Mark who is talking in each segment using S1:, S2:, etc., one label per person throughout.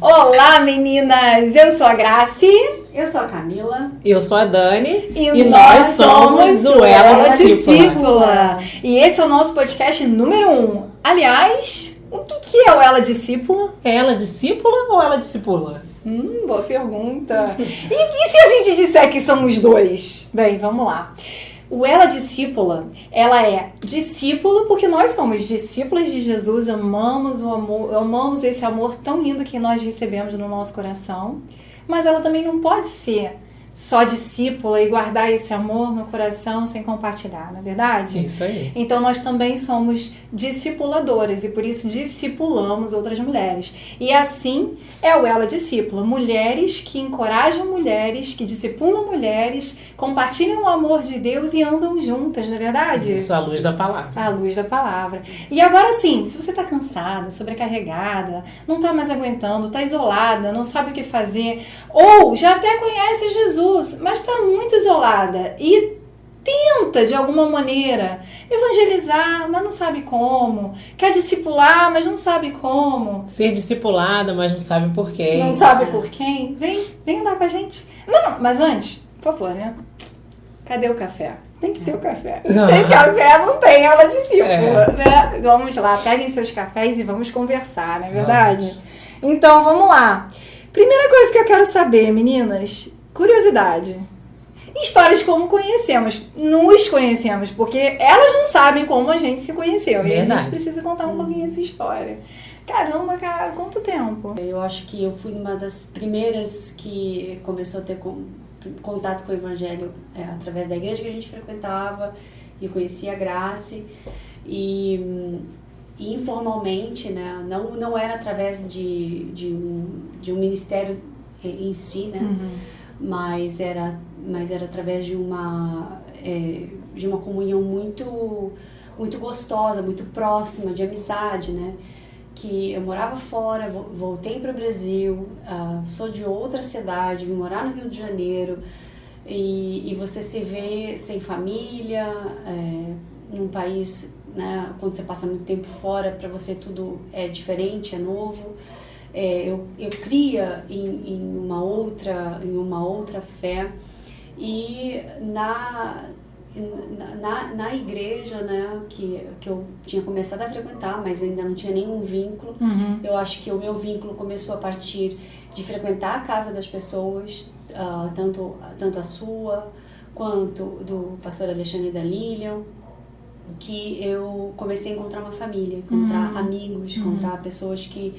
S1: Olá, meninas! Eu sou a Graci.
S2: Eu sou a Camila.
S3: Eu sou a Dani.
S1: E nós somos o Ela Discípula. E esse é o nosso podcast número 1. Aliás, o que é o Ela Discípula?
S3: É ela discípula ou ela discipula?
S1: Boa pergunta. E se a gente disser que somos dois? Bem, vamos lá. O Ela Discípula, ela é discípula porque nós somos discípulas de Jesus, amamos o amor, amamos esse amor tão lindo que nós recebemos no nosso coração, mas ela também não pode ser só discípula e guardar esse amor no coração sem compartilhar, não é verdade?
S3: Isso aí.
S1: Então nós também somos discipuladoras e por isso discipulamos outras mulheres. E assim é o Ela Discípula, mulheres que encorajam mulheres, que discipulam mulheres, compartilham o amor de Deus e andam juntas, não é verdade?
S3: Isso, à luz da palavra.
S1: À luz da palavra. E agora sim, se você está cansada, sobrecarregada, não está mais aguentando, está isolada, não sabe o que fazer, ou já até conhece Jesus, mas está muito isolada e tenta de alguma maneira evangelizar, mas não sabe como, quer discipular, mas não sabe como,
S3: ser discipulada, mas não sabe por quê.
S1: Não sabe por quem. Vem andar com a gente. Não, mas antes, por favor, né? Cadê o café? Tem que ter o café. Sem café não tem Ela Discípula, né? Vamos lá, peguem seus cafés e vamos conversar, não é verdade?
S3: Vamos.
S1: Então, vamos lá. Primeira coisa que eu quero saber, meninas, curiosidade. Histórias de como conhecemos. Nos conhecemos, porque elas não sabem como a gente se conheceu.
S3: Verdade.
S1: E a gente precisa contar um pouquinho essa história. Caramba, cara, quanto tempo?
S2: Eu acho que eu fui uma das primeiras que começou a ter contato com o Evangelho através da igreja que a gente frequentava, e conhecia a Grace, e informalmente, né? Não era através de um ministério em si, né? Mas era através de uma comunhão muito, muito gostosa, muito próxima, de amizade, né? Que eu morava fora, voltei para o Brasil, sou de outra cidade, vim morar no Rio de Janeiro, e você se vê sem família, num país, né? Quando você passa muito tempo fora, para você tudo é diferente, é novo. Eu cria em uma outra fé, e na igreja, né, que eu tinha começado a frequentar, mas ainda não tinha nenhum vínculo. Eu acho que o meu vínculo começou a partir de frequentar a casa das pessoas, tanto a sua quanto do pastor Alexandre e da Lilian, que eu comecei a encontrar uma família, encontrar amigos, encontrar pessoas que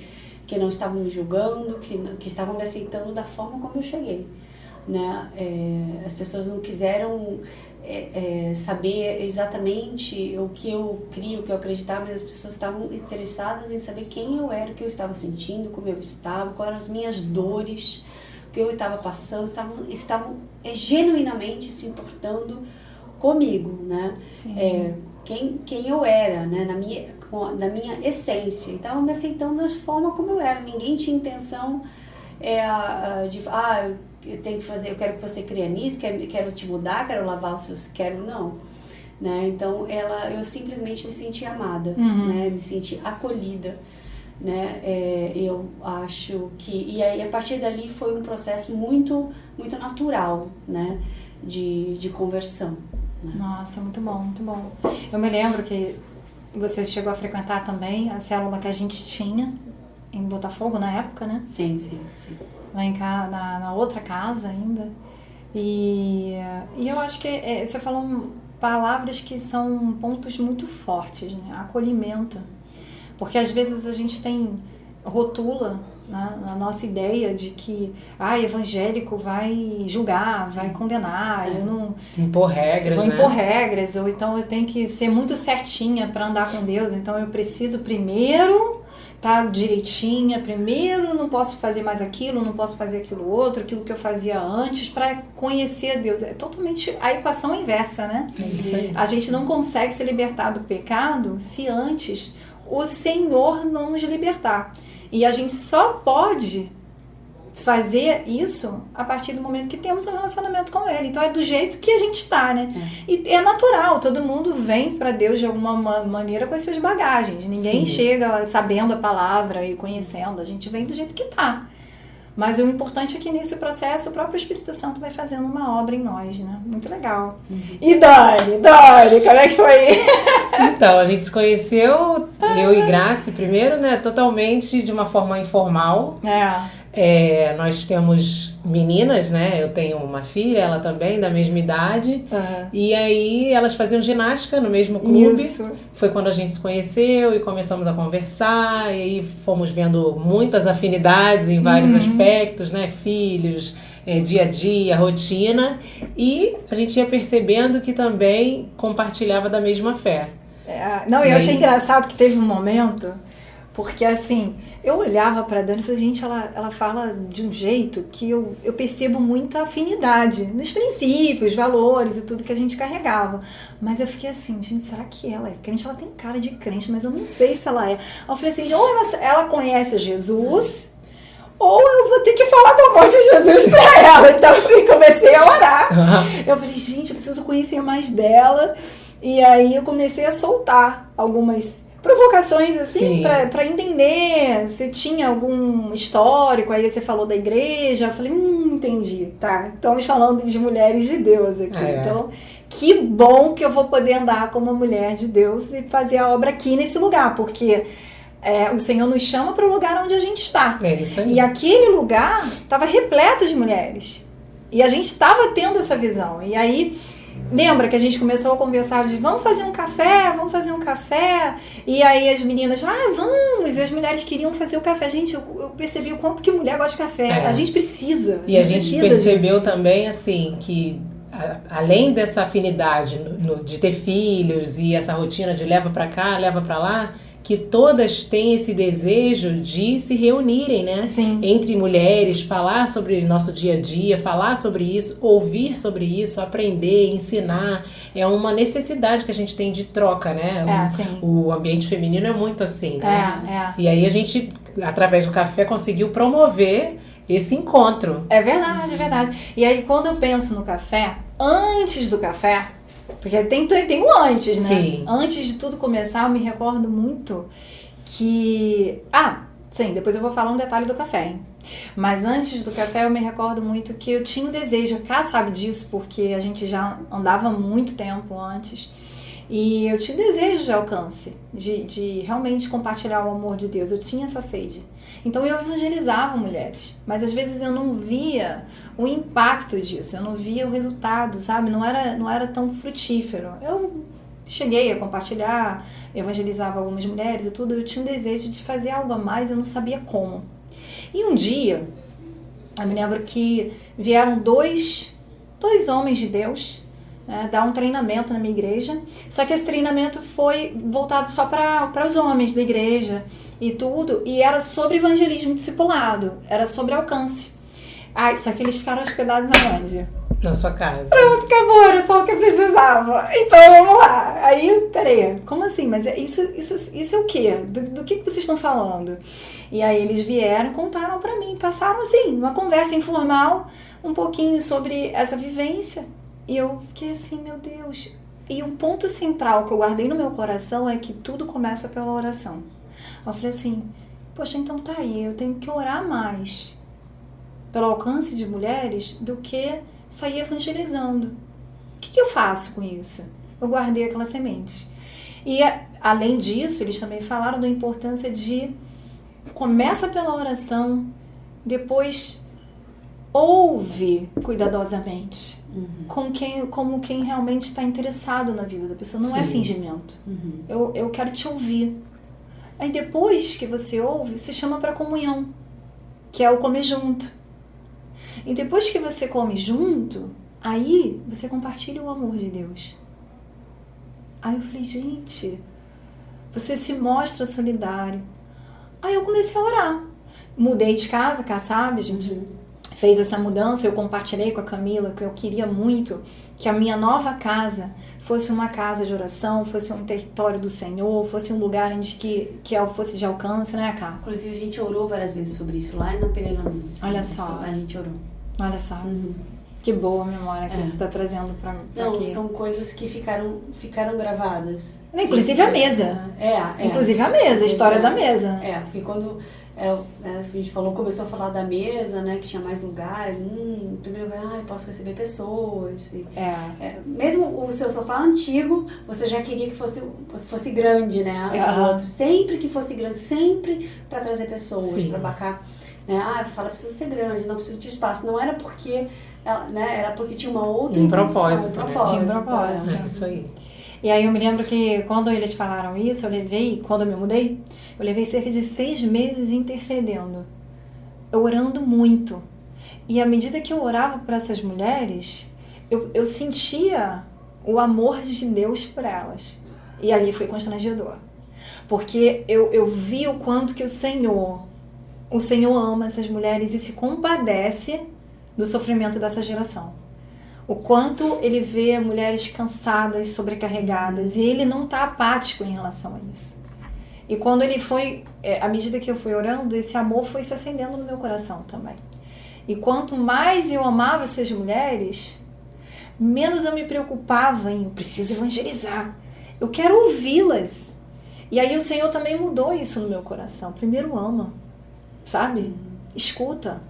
S2: não estavam me julgando, que estavam me aceitando da forma como eu cheguei, né? As pessoas não quiseram saber exatamente o que eu crio, o que eu acreditava, mas as pessoas estavam interessadas em saber quem eu era, o que eu estava sentindo, como eu estava, quais eram as minhas dores, o que eu estava passando, estavam genuinamente se importando comigo, né? Quem eu era, né? Da minha essência, e estavam me aceitando da forma como eu era. Ninguém tinha intenção de eu tenho que fazer, eu quero que você crie nisso, quero te mudar, quero lavar os seus, não, né? Então eu simplesmente me senti amada, né? Me senti acolhida, né? Eu acho que, e aí a partir dali foi um processo muito, muito natural, né? De conversão, né?
S1: Nossa, muito bom, muito bom. Eu me lembro que você chegou a frequentar também a célula que a gente tinha em Botafogo na época, né?
S2: Sim.
S1: Lá em casa, na outra casa ainda. E eu acho que você falou palavras que são pontos muito fortes, né? Acolhimento. Porque às vezes a gente rotula, né, na nossa ideia de que evangélico vai julgar, vai condenar, eu não
S3: impor regras,
S1: vou
S3: né?
S1: impor regras, ou então eu tenho que ser muito certinha para andar com Deus, então eu preciso primeiro estar direitinha, primeiro não posso fazer mais aquilo, não posso fazer aquilo outro, aquilo que eu fazia antes para conhecer a Deus. É totalmente a equação inversa, né? A gente não consegue se libertar do pecado se antes o Senhor não nos libertar. E a gente só pode fazer isso a partir do momento que temos um relacionamento com Ele. Então é do jeito que a gente está, né? E é natural, todo mundo vem para Deus de alguma maneira com as suas bagagens. Ninguém chega sabendo a palavra e conhecendo, a gente vem do jeito que tá. Mas o importante é que nesse processo o próprio Espírito Santo vai fazendo uma obra em nós, né? Muito legal. E Dani, como é que foi?
S3: Então, a gente se conheceu, eu e Grace, primeiro, né? Totalmente de uma forma informal. Nós temos meninas, né? Eu tenho uma filha, ela também, da mesma idade. E aí elas faziam ginástica no mesmo clube.
S1: Isso.
S3: Foi quando a gente se conheceu e começamos a conversar. E aí fomos vendo muitas afinidades em vários aspectos, né? Filhos, dia a dia, rotina. E a gente ia percebendo que também compartilhava da mesma fé.
S1: Eu achei engraçado que teve um momento... Porque, assim, eu olhava pra Dani e falei, gente, ela fala de um jeito que eu percebo muita afinidade nos princípios, valores e tudo que a gente carregava. Mas eu fiquei assim, gente, será que ela é crente? Ela tem cara de crente, mas eu não sei se ela é. Aí eu falei assim, ou ela conhece Jesus, ou eu vou ter que falar do amor de Jesus pra ela. Então, assim, comecei a orar. Eu falei, gente, eu preciso conhecer mais dela. E aí eu comecei a soltar algumas... provocações, assim, pra entender se tinha algum histórico. Aí você falou da igreja, eu falei, entendi, tá, estamos falando de mulheres de Deus aqui, então que bom que eu vou poder andar como uma mulher de Deus e fazer a obra aqui nesse lugar, porque o Senhor nos chama para o lugar onde a gente está,
S3: isso aí.
S1: E aquele lugar estava repleto de mulheres, e a gente estava tendo essa visão, e aí lembra que a gente começou a conversar de vamos fazer um café, e aí as meninas, vamos, e as mulheres queriam fazer o café. Gente, eu percebi o quanto que mulher gosta de café, a gente precisa.
S3: E a gente percebeu também, assim, que além dessa afinidade de ter filhos e essa rotina de leva pra cá, leva pra lá, que todas têm esse desejo de se reunirem, né?
S1: Sim.
S3: Entre mulheres, falar sobre nosso dia a dia, falar sobre isso, ouvir sobre isso, aprender, ensinar. É uma necessidade que a gente tem de troca, né? O ambiente feminino é muito assim, né? E aí a gente, através do café, conseguiu promover esse encontro.
S1: É verdade, é verdade. E aí quando eu penso no café, antes do café... Porque tem o antes, né?
S3: Sim.
S1: Antes de tudo começar, eu me recordo muito que... depois eu vou falar um detalhe do café, hein? Mas antes do café, eu me recordo muito que eu tinha um desejo, a Cá sabe disso, porque a gente já andava muito tempo antes. E eu tinha um desejo de alcance, de realmente compartilhar o amor de Deus. Eu tinha essa sede. Então eu evangelizava mulheres, mas às vezes eu não via o impacto disso, eu não via o resultado, sabe? Não era tão frutífero. Eu cheguei a compartilhar, evangelizava algumas mulheres e tudo, eu tinha um desejo de fazer algo a mais, eu não sabia como. E um dia, eu me lembro que vieram dois homens de Deus, né, dar um treinamento na minha igreja, só que esse treinamento foi voltado só para os homens da igreja e tudo, e era sobre evangelismo discipulado, era sobre alcance. Só que eles ficaram hospedados aonde?
S3: Na sua casa.
S1: Pronto, acabou, era só o que eu precisava. Então vamos lá. Aí, peraí, como assim? Mas isso é o quê? Do que vocês estão falando? E aí eles vieram e contaram pra mim, passaram assim, uma conversa informal, um pouquinho sobre essa vivência. E eu fiquei assim, meu Deus. E um ponto central que eu guardei no meu coração é que tudo começa pela oração. Eu falei assim, poxa, então tá aí, eu tenho que orar mais pelo alcance de mulheres do que sair evangelizando. O que eu faço com isso? Eu guardei aquela semente. E além disso, eles também falaram da importância de começa pela oração, depois ouve cuidadosamente, como quem realmente está interessado na vida da pessoa, não é fingimento. Eu quero te ouvir. Aí depois que você ouve, você chama para comunhão, que é o comer junto. E depois que você come junto, aí você compartilha o amor de Deus. Aí eu falei, gente, você se mostra solidário. Aí eu comecei a orar. Mudei de casa, cá sabe, a gente fez essa mudança, eu compartilhei com a Camila que eu queria muito que a minha nova casa fosse uma casa de oração, fosse um território do Senhor, fosse um lugar onde que fosse de alcance, né, Cá?
S2: Inclusive, a gente orou várias vezes sobre isso lá na Pereira Nunes.
S1: Olha só.
S2: A gente orou.
S1: Olha só.
S2: Uhum.
S1: Que boa memória que você está trazendo para
S2: Não,
S1: aqui.
S2: são coisas que ficaram gravadas.
S1: Inclusive a mesa. Inclusive a mesa, a história da mesa.
S2: Porque quando a gente começou a falar da mesa, né, que tinha mais lugares, primeiro lugar, posso receber pessoas. Mesmo o seu sofá antigo, você já queria que fosse grande, né? O outro, sempre que fosse grande, sempre para trazer pessoas, para abarcar. Né? A sala precisa ser grande, não precisa de espaço. Não era porque... era porque tinha uma outra
S3: propósito,
S1: Tinha um propósito.
S3: É isso aí.
S1: E aí eu me lembro que quando eles falaram isso, quando eu me mudei, eu levei cerca de 6 meses intercedendo, orando muito. E à medida que eu orava por essas mulheres, eu sentia o amor de Deus por elas. E ali foi constrangedor. Porque eu vi o quanto que o Senhor ama essas mulheres e se compadece do sofrimento dessa geração. O quanto ele vê mulheres cansadas, sobrecarregadas, e ele não está apático em relação a isso. E quando ele foi, à medida que eu fui orando, esse amor foi se acendendo no meu coração também. E quanto mais eu amava essas mulheres, menos eu me preocupava em, eu preciso evangelizar, eu quero ouvi-las. E aí o Senhor também mudou isso no meu coração. Primeiro ama, sabe? Escuta.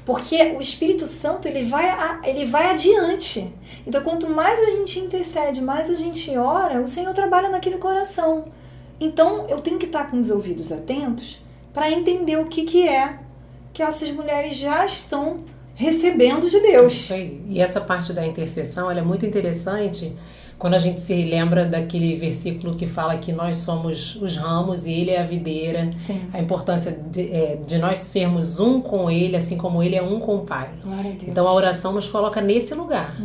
S1: Porque o Espírito Santo, ele vai adiante. Então, quanto mais a gente intercede, mais a gente ora, o Senhor trabalha naquele coração. Então, eu tenho que estar com os ouvidos atentos para entender o que é que essas mulheres já estão recebendo de Deus.
S3: Isso aí. E essa parte da intercessão, ela é muito interessante quando a gente se lembra daquele versículo que fala que nós somos os ramos e ele é a videira.
S1: Sim.
S3: A importância de nós sermos um com ele, assim como ele é um com o Pai.
S1: Glória a Deus.
S3: Então a oração nos coloca nesse lugar,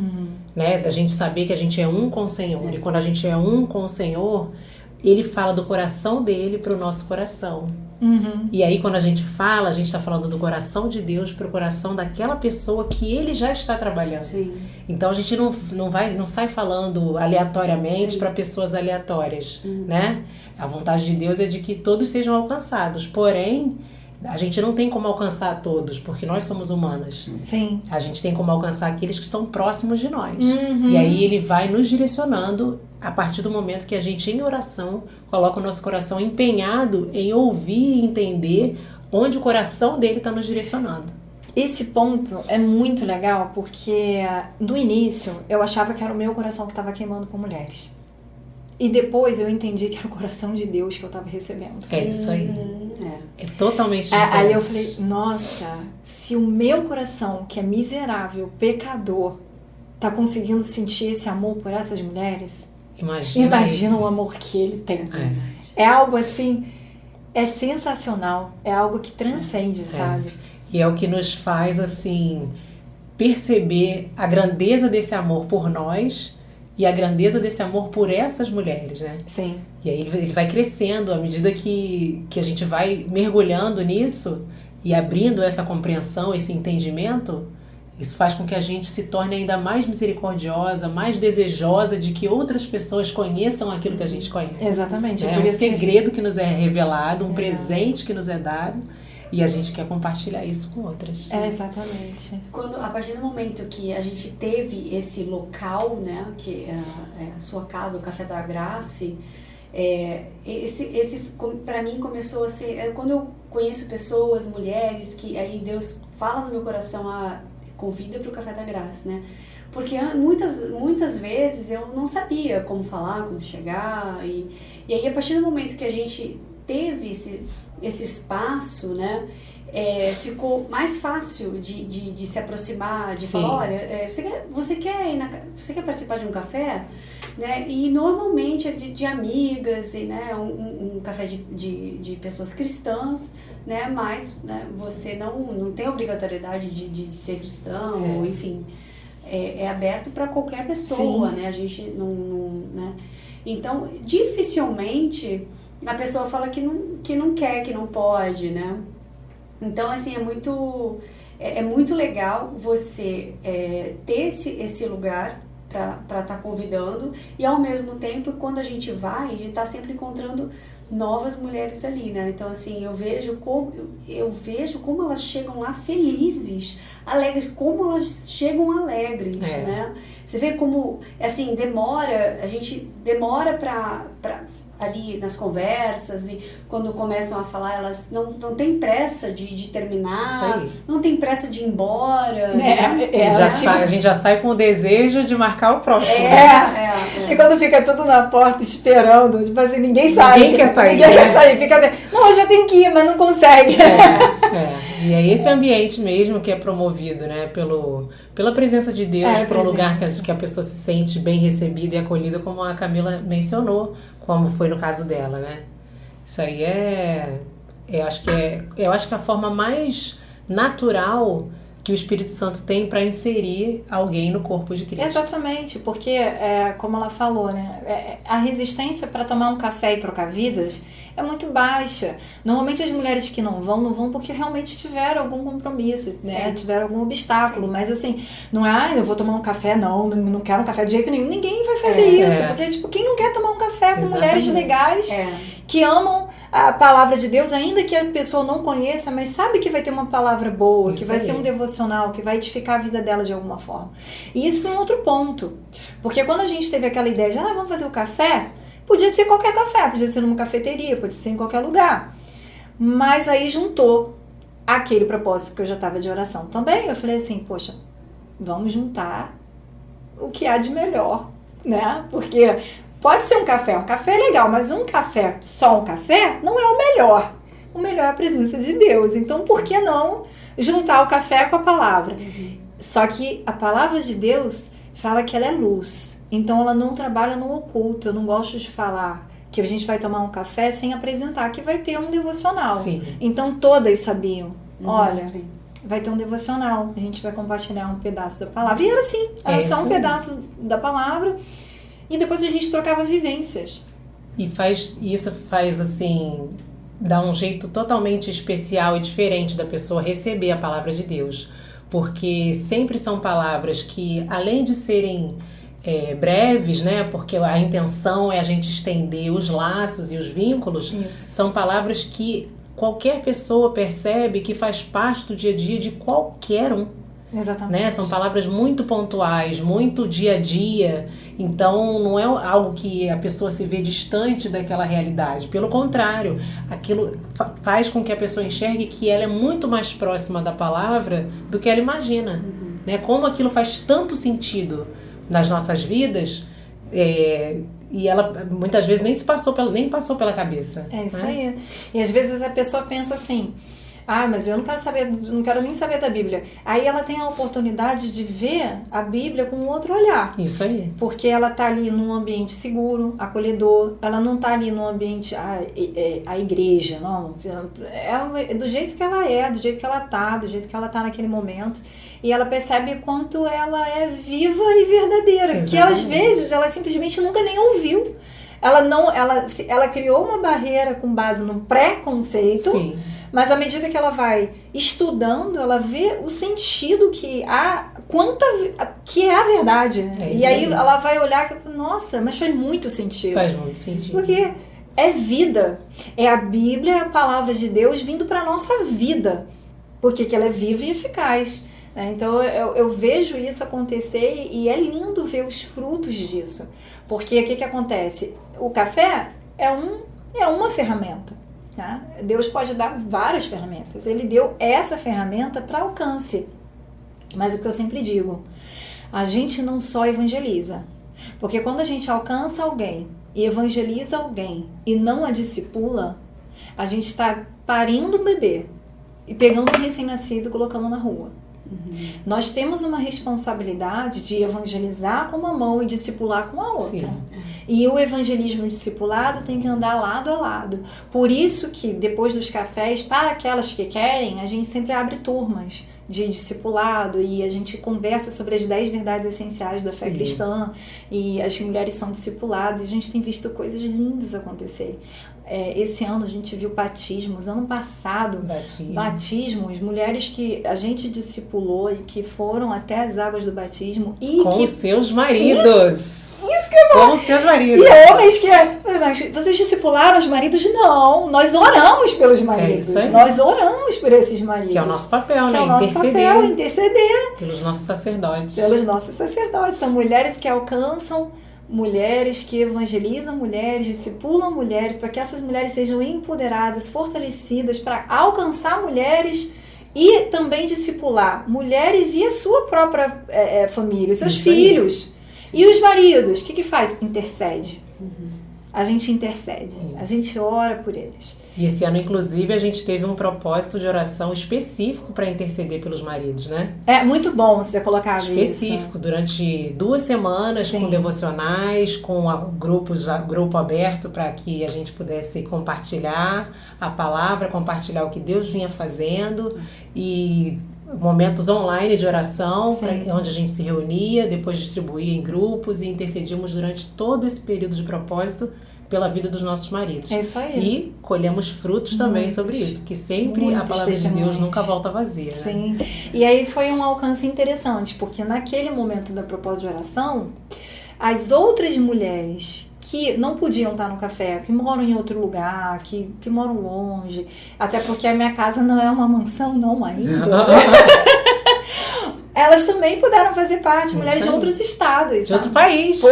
S3: né? Da gente saber que a gente é um com o Senhor. E quando a gente é um com o Senhor, ele fala do coração dele para o nosso coração. E aí quando a gente está falando do coração de Deus para o coração daquela pessoa que ele já está trabalhando.
S2: Sim.
S3: Então a gente não sai falando aleatoriamente para pessoas aleatórias, né? A vontade de Deus é de que todos sejam alcançados, porém a gente não tem como alcançar todos, porque nós somos humanas.
S1: Sim.
S3: A gente tem como alcançar aqueles que estão próximos de nós. E aí ele vai nos direcionando a partir do momento que a gente, em oração, coloca o nosso coração empenhado em ouvir e entender onde o coração dele está nos direcionando.
S1: Esse ponto é muito legal, porque no início eu achava que era o meu coração que estava queimando por mulheres. E depois eu entendi que era o coração de Deus que eu estava recebendo.
S3: É isso aí. É totalmente diferente.
S1: Aí eu falei, nossa, se o meu coração, que é miserável, pecador, tá conseguindo sentir esse amor por essas mulheres, imagina o amor que ele tem. É algo assim, é sensacional, é algo que transcende, sabe?
S3: E é o que nos faz, assim, perceber a grandeza desse amor por nós e a grandeza desse amor por essas mulheres, né?
S1: Sim.
S3: E aí ele vai crescendo à medida que a gente vai mergulhando nisso e abrindo essa compreensão, esse entendimento. Isso faz com que a gente se torne ainda mais misericordiosa, mais desejosa de que outras pessoas conheçam aquilo que a gente conhece.
S1: Exatamente.
S3: É um segredo que nos é revelado, um presente que nos é dado, e a gente quer compartilhar isso com outras.
S1: Exatamente.
S2: A partir do momento que a gente teve esse local, né, que é a sua casa, o Café da Graça, esse para mim começou a ser... quando eu conheço pessoas, mulheres, que aí Deus fala no meu coração, convida para o Café da Graça, né? Porque muitas vezes eu não sabia como falar, como chegar, e aí a partir do momento que a gente teve esse espaço, né, ficou mais fácil de se aproximar, de falar, olha, você quer participar de um café? Né? E normalmente é de amigas, e, né, um café de pessoas cristãs, né, mas, né, você não tem obrigatoriedade de ser cristão, ou, enfim, é aberto para qualquer pessoa. Sim. Né? A gente não, né? Então, dificilmente a pessoa fala que não quer, que não pode, né? Então, assim, é muito é muito legal você ter esse lugar para estar convidando, e ao mesmo tempo, quando a gente vai, a gente está sempre encontrando novas mulheres ali, né? Então, assim, eu vejo como elas chegam lá felizes, alegres, como elas chegam alegres, né? Você vê como, assim, a gente demora para ali nas conversas, e quando começam a falar, elas não tem pressa de terminar, não tem pressa de ir embora.
S3: A gente já sai com o desejo de marcar o próximo.
S1: E quando fica tudo na porta esperando, tipo assim, ninguém sai.
S3: Ninguém quer sair.
S1: Fica, não, eu já tenho que ir, mas não consegue.
S3: E é esse ambiente mesmo que é promovido, né, pela presença de Deus, para um lugar que a pessoa se sente bem recebida e acolhida, como a Camila mencionou, como foi no caso dela, né? Isso aí eu acho que a forma mais natural que o Espírito Santo tem para inserir alguém no corpo de Cristo.
S1: Exatamente, porque, como ela falou, né, a resistência para tomar um café e trocar vidas é muito baixa. Normalmente as mulheres que não vão porque realmente tiveram algum compromisso, né? Tiveram algum obstáculo. Sim. Mas assim, não é, eu vou tomar um café, não quero um café de jeito nenhum. Ninguém vai fazer isso. Porque, tipo, quem não quer tomar um café com mulheres legais que amam a palavra de Deus, ainda que a pessoa não conheça, mas sabe que vai ter uma palavra boa, que vai ser um devocional, que vai edificar a vida dela de alguma forma. E isso foi um outro ponto. Porque quando a gente teve aquela ideia de, vamos fazer o café, podia ser qualquer café, podia ser numa cafeteria, podia ser em qualquer lugar. Mas aí juntou aquele propósito que eu já estava de oração também. Eu falei assim, poxa, vamos juntar o que há de melhor, né? Porque pode ser um café é legal, mas só um café, não é o melhor. O melhor é a presença de Deus. Então, por que não juntar o café com a palavra? Só que a palavra de Deus fala que ela é luz. Então, ela não trabalha no oculto. Eu não gosto de falar que a gente vai tomar um café sem apresentar que vai ter um devocional.
S3: Sim.
S1: Então, todas sabiam. Olha, vai ter um devocional. A gente vai compartilhar um pedaço da palavra. E era assim. Era só um pedaço da palavra. E depois a gente trocava vivências.
S3: E isso faz, assim, dá um jeito totalmente especial e diferente da pessoa receber a palavra de Deus. Porque sempre são palavras que, além de serem breves, né? Porque a intenção é a gente estender os laços e os vínculos. Isso. São palavras que qualquer pessoa percebe que faz parte do dia a dia de qualquer um.
S1: Exatamente.
S3: Né? São palavras muito pontuais, muito dia a dia. Então não é algo que a pessoa se vê distante daquela realidade. Pelo contrário, aquilo faz com que a pessoa enxergue que ela é muito mais próxima da palavra do que ela imagina. Né? Como aquilo faz tanto sentido nas nossas vidas, e ela muitas vezes nem passou pela cabeça.
S1: É isso, né? Aí. E às vezes a pessoa pensa assim, mas eu não quero nem saber da Bíblia. Aí ela tem a oportunidade de ver a Bíblia com outro olhar.
S3: Isso aí.
S1: Porque ela está ali num ambiente seguro, acolhedor. Ela não está ali num ambiente, a igreja, não. É do jeito que ela é, do jeito que ela está, do jeito que ela está naquele momento. E ela percebe quanto ela é viva e verdadeira. Exatamente. Que às vezes ela simplesmente nunca nem ouviu. Ela criou uma barreira com base num preconceito. Sim. Mas à medida que ela vai estudando, ela vê o sentido que é a verdade. Né? E aí ela vai olhar e fala, nossa, mas faz muito sentido.
S3: Faz muito sentido.
S1: Porque é vida. É a Bíblia, é a palavra de Deus vindo para a nossa vida. Porque ela é viva e eficaz. Então eu vejo isso acontecer e é lindo ver os frutos disso. Porque o que acontece? O café é uma ferramenta. Tá? Deus pode dar várias ferramentas. Ele deu essa ferramenta para alcance. Mas o que eu sempre digo, a gente não só evangeliza. Porque quando a gente alcança alguém e evangeliza alguém e não a discipula, a gente está parindo um bebê e pegando um recém-nascido e colocando na rua. Nós temos uma responsabilidade de evangelizar com uma mão e discipular com a outra. Sim. E o evangelismo discipulado tem que andar lado a lado. Por isso que depois dos cafés, para aquelas que querem, a gente sempre abre turmas de discipulado e a gente conversa sobre as 10 verdades essenciais da fé cristã e as mulheres são discipuladas e a gente tem visto coisas lindas acontecerem. esse ano a gente viu batismos, ano passado, batismos, mulheres que a gente discipulou e que foram até as águas do batismo e
S3: com
S1: que...
S3: seus maridos.
S1: Isso que é bom.
S3: Com seus maridos.
S1: E homens que... Mas vocês discipularam os maridos? Não. Nós oramos pelos maridos.
S3: Isso aí.
S1: Nós oramos por esses maridos.
S3: Que é o nosso papel,
S1: que
S3: né?
S1: É o nosso papel, interceder.
S3: Pelos nossos sacerdotes.
S1: Pelos nossos sacerdotes. São mulheres que alcançam, mulheres que evangelizam mulheres, discipulam mulheres, para que essas mulheres sejam empoderadas, fortalecidas, para alcançar mulheres e também discipular mulheres e a sua própria família, os seus filhos. E os maridos, o que faz? Intercede. A gente intercede, a gente ora por eles.
S3: E esse ano, inclusive, a gente teve um propósito de oração específico para interceder pelos maridos, né?
S1: É muito bom você colocar
S3: específico, durante 2 semanas, sim, com devocionais, com grupo aberto para que a gente pudesse compartilhar a palavra, compartilhar o que Deus vinha fazendo e momentos online de oração, onde a gente se reunia, depois distribuía em grupos e intercedíamos durante todo esse período de propósito pela vida dos nossos maridos.
S1: É isso aí.
S3: E colhemos frutos também sobre isso, porque sempre a palavra de Deus nunca volta vazia.
S1: Sim. Né? E aí foi um alcance interessante, porque naquele momento da propósito de oração, as outras mulheres que não podiam estar no café, que moram em outro lugar, que moram longe, até porque a minha casa não é uma mansão, não ainda. Elas também puderam fazer parte, mulheres de outros estados.
S3: De outro país.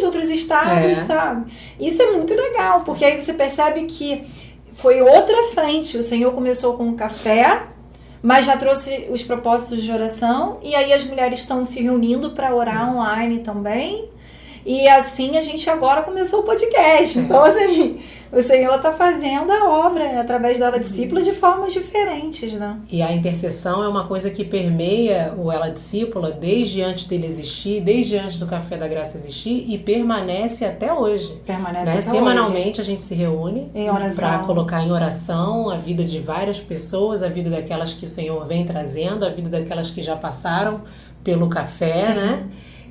S1: Outros estados, sabe? Isso é muito legal, porque aí você percebe que foi outra frente. O Senhor começou com o café, mas já trouxe os propósitos de oração, e aí as mulheres estão se reunindo para orar online também. E assim a gente agora começou o podcast. Então, assim, o Senhor está fazendo a obra através da Ela Discípula de formas diferentes, né?
S3: E a intercessão é uma coisa que permeia o Ela Discípula desde antes dele existir, desde antes do Café da Graça existir e permanece até hoje.
S1: Permanece até
S3: semanalmente
S1: hoje.
S3: A gente se reúne para colocar em oração a vida de várias pessoas, a vida daquelas que o Senhor vem trazendo, a vida daquelas que já passaram pelo café, né?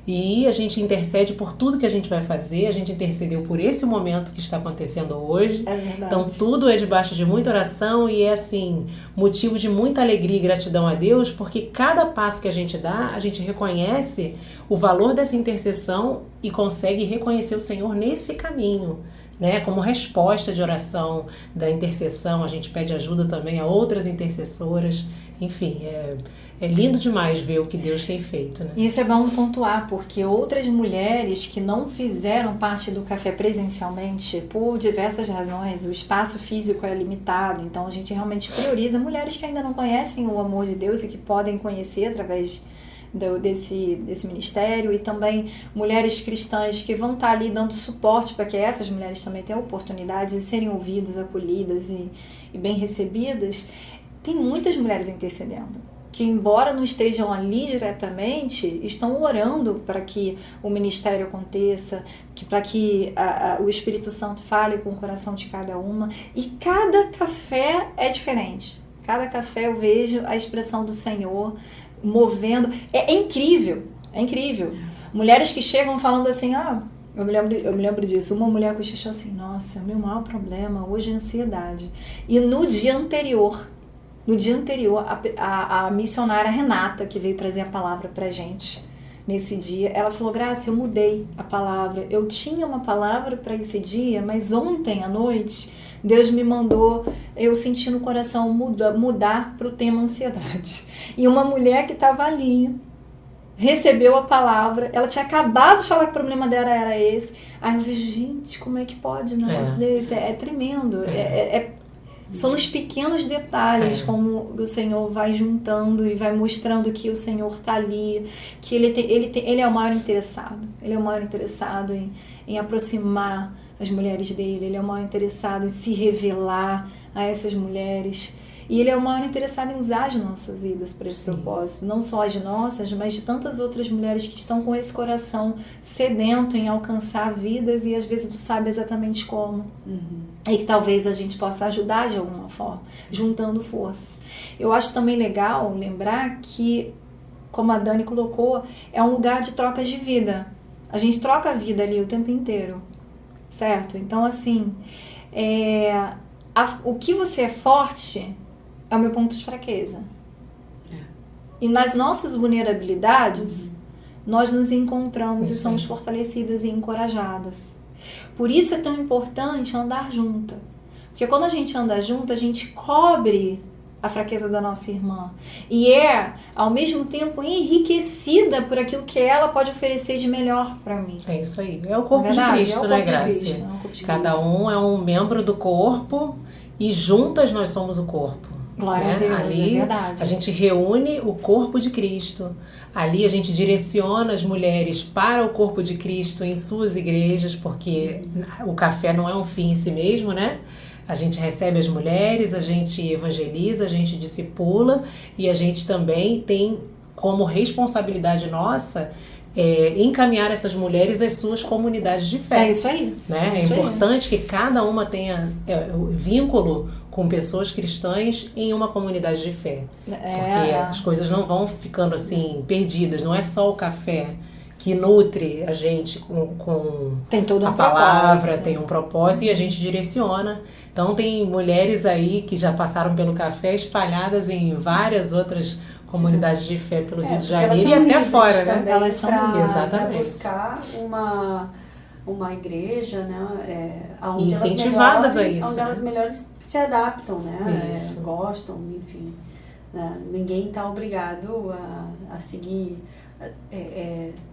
S3: E a gente intercede por tudo que a gente vai fazer. A gente intercedeu por esse momento que está acontecendo hoje.
S1: É verdade.
S3: Então tudo é debaixo de muita oração e é assim, motivo de muita alegria e gratidão a Deus, porque cada passo que a gente dá, a gente reconhece o valor dessa intercessão e consegue reconhecer o Senhor nesse caminho, né? Como resposta de oração da intercessão, a gente pede ajuda também a outras intercessoras. Enfim, é lindo demais ver o que Deus tem feito, né?
S1: Isso é bom pontuar, porque outras mulheres que não fizeram parte do café presencialmente, por diversas razões, o espaço físico é limitado, então a gente realmente prioriza mulheres que ainda não conhecem o amor de Deus e que podem conhecer através desse ministério, e também mulheres cristãs que vão estar ali dando suporte para que essas mulheres também tenham a oportunidade de serem ouvidas, acolhidas e bem recebidas. Tem muitas mulheres intercedendo, que embora não estejam ali diretamente, estão orando para que o ministério aconteça, para que o Espírito Santo fale com o coração de cada uma. E cada café é diferente. Cada café eu vejo a expressão do Senhor movendo. É incrível, é incrível. Mulheres que chegam falando assim, eu me lembro disso. Uma mulher cochichou assim, nossa, meu maior problema hoje é ansiedade. E no dia anterior, a missionária Renata, que veio trazer a palavra pra gente nesse dia, ela falou, Graça, eu mudei a palavra. Eu tinha uma palavra para esse dia, mas ontem à noite, Deus me mandou, eu senti no coração mudar para o tema ansiedade. E uma mulher que estava ali, recebeu a palavra, ela tinha acabado de falar que o problema dela era esse. Aí eu vejo, gente, como é que pode um negócio desse? É tremendo, são nos pequenos detalhes como o Senhor vai juntando e vai mostrando que o Senhor está ali, que ele é o maior interessado. Ele é o maior interessado em aproximar as mulheres dele. Ele é o maior interessado em se revelar a essas mulheres. E ele é o maior interessado em usar as nossas vidas para esse propósito. Não só as nossas, mas de tantas outras mulheres que estão com esse coração sedento em alcançar vidas e às vezes não sabe exatamente como. E que talvez a gente possa ajudar de alguma forma, juntando forças. Eu acho também legal lembrar que, como a Dani colocou, é um lugar de trocas de vida. A gente troca a vida ali o tempo inteiro, certo? Então, assim, o que você é forte é o meu ponto de fraqueza. E nas nossas vulnerabilidades, nós nos encontramos e somos fortalecidas e encorajadas. Por isso é tão importante andar junta. Porque quando a gente anda junto, a gente cobre a fraqueza da nossa irmã. E ao mesmo tempo, enriquecida por aquilo que ela pode oferecer de melhor para mim.
S3: É isso aí. É o corpo de Cristo, né, Graça? Cada um é um membro do corpo e juntas nós somos o corpo.
S1: Glória a Deus,
S3: ali,
S1: é verdade.
S3: A gente reúne o corpo de Cristo. Ali a gente direciona as mulheres para o corpo de Cristo em suas igrejas, porque o café não é um fim em si mesmo, né? A gente recebe as mulheres, a gente evangeliza, a gente discipula e a gente também tem como responsabilidade nossa encaminhar essas mulheres às suas comunidades de fé.
S1: É isso aí.
S3: Né? É importante que cada uma tenha vínculo com pessoas cristãs em uma comunidade de fé. Porque as coisas não vão ficando assim perdidas. Não é só o café que nutre a gente com
S1: tem todo
S3: a palavra, tem um propósito e a gente direciona. Então tem mulheres aí que já passaram pelo café espalhadas em várias outras comunidades de fé pelo Rio de Janeiro e até fora, né?
S2: Elas são
S3: para
S2: buscar uma igreja, né? Onde
S3: incentivadas a isso.
S2: Onde elas melhores se adaptam, né? Gostam, enfim. Né? Ninguém está obrigado a seguir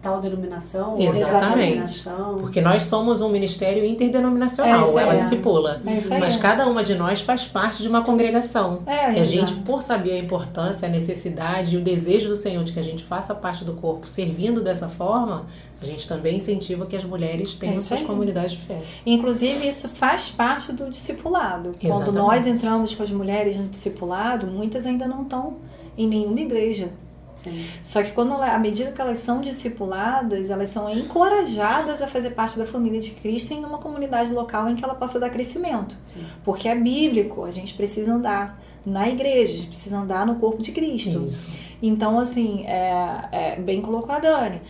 S2: tal denominação.
S3: Exatamente. Porque nós somos um ministério interdenominacional, ela discipula. Mas cada uma de nós faz parte de uma congregação. E a gente, por saber a importância, a necessidade e o desejo do Senhor de que a gente faça parte do corpo servindo dessa forma, a gente também incentiva que as mulheres tenham suas comunidades de fé.
S1: Inclusive, isso faz parte do discipulado.
S3: Exatamente.
S1: Quando nós entramos com as mulheres no discipulado, muitas ainda não estão em nenhuma igreja.
S2: Sim.
S1: Só que à medida que elas são discipuladas, elas são encorajadas a fazer parte da família de Cristo em uma comunidade local em que ela possa dar crescimento.
S2: Sim.
S1: Porque é bíblico, a gente precisa andar na igreja, a gente precisa andar no corpo de Cristo.
S3: Isso.
S1: Então, assim, bem colocou a Dani.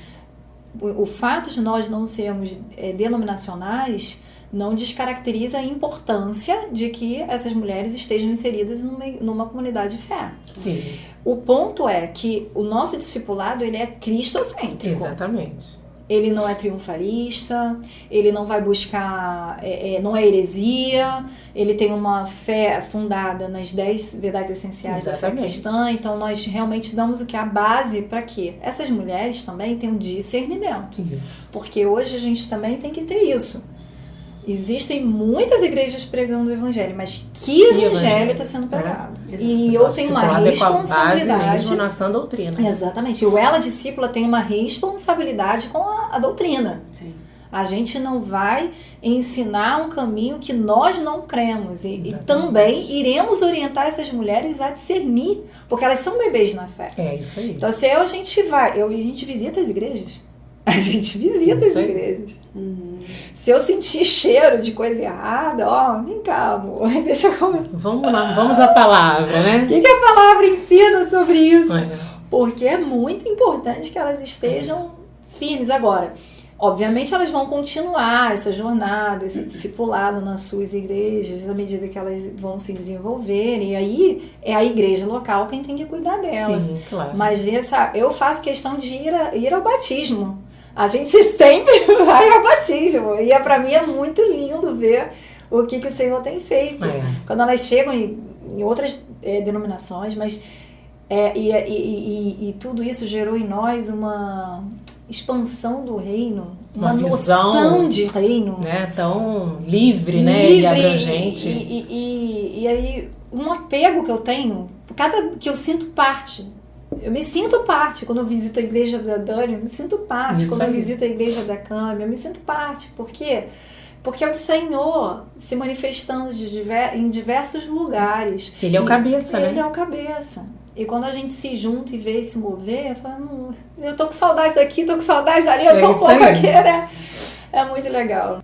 S1: O fato de nós não sermos denominacionais não descaracteriza a importância de que essas mulheres estejam inseridas numa comunidade de fé.
S3: Sim.
S1: O ponto é que o nosso discipulado, ele é cristocêntrico.
S3: Exatamente.
S1: Ele não é triunfalista, ele não vai buscar, não é heresia, ele tem uma fé fundada nas 10 verdades essenciais da fé cristã, então nós realmente damos a base para que essas mulheres também tenham discernimento.
S3: Isso.
S1: Porque hoje a gente também tem que ter isso. Existem muitas igrejas pregando o evangelho, mas que evangelho está sendo pregado? E eu tenho uma responsabilidade
S3: mesmo na sã doutrina.
S1: Exatamente. E ela, discípula, tem uma responsabilidade com a doutrina.
S2: Sim.
S1: A gente não vai ensinar um caminho que nós não cremos. E também iremos orientar essas mulheres a discernir, porque elas são bebês na fé.
S3: É isso aí.
S1: Então, se a gente visita as igrejas. A gente visita as igrejas.
S2: Uhum.
S1: Se eu sentir cheiro de coisa errada, vem cá, amor, deixa eu comer.
S3: Vamos lá, vamos à palavra, né?
S1: O que a palavra ensina sobre isso? Porque é muito importante que elas estejam firmes. Agora, obviamente elas vão continuar essa jornada, esse discipulado nas suas igrejas, à medida que elas vão se desenvolverem. E aí é a igreja local quem tem que cuidar delas.
S3: Sim, claro.
S1: Mas eu faço questão de ir ao batismo. A gente sempre vai ao batismo. E pra mim é muito lindo ver o que o Senhor tem feito. Quando elas chegam em outras denominações, mas tudo isso gerou em nós uma expansão do reino, uma
S3: noção
S1: noção de reino.
S3: Né? Tão livre, né? E abrangente.
S1: E aí, um apego que eu tenho, que eu sinto parte. Eu me sinto parte quando eu visito a igreja da Dani, eu me sinto parte quando eu visito a igreja da Cami, eu me sinto parte. Por quê? Porque é o Senhor se manifestando em diversos lugares.
S3: Ele é o cabeça, né?
S1: Ele é o cabeça. E quando a gente se junta e vê se mover, fala, eu tô com saudade daqui, tô com saudade dali, eu tô um pouco aqui, né? É muito legal.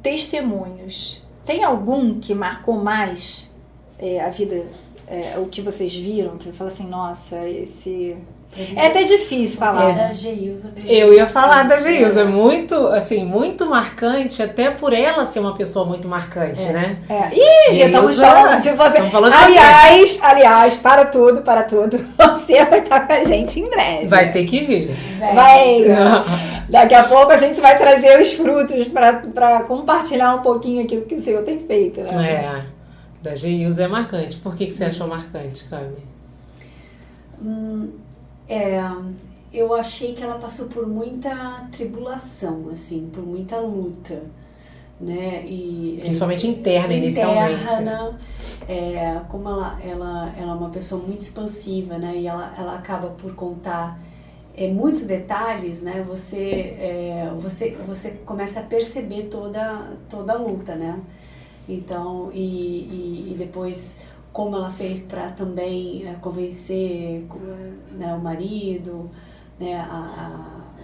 S1: Testemunhos. Tem algum que marcou mais a vida, o que vocês viram, que fala assim, nossa, É até difícil falar.
S2: Da Geilza.
S3: Eu ia falar da Geilza, muito, assim, muito marcante, até por ela ser uma pessoa muito marcante, né?
S1: Ih, Gia, estamos falando de você. Aliás, para tudo. Você vai estar com a gente em breve.
S3: Vai ter que vir.
S1: Vai. Daqui a pouco a gente vai trazer os frutos para compartilhar um pouquinho aquilo que o Senhor tem feito, né?
S3: Da Geilza é marcante. Por que você achou marcante, Cami?
S2: Eu achei que ela passou por muita tribulação, assim, por muita luta, né?
S3: Principalmente interna, inicialmente.
S2: Como ela é uma pessoa muito expansiva, né? E ela acaba por contar muitos detalhes, né? Você começa a perceber toda a luta, né? Então, e depois como ela fez para também convencer, né, o marido, né?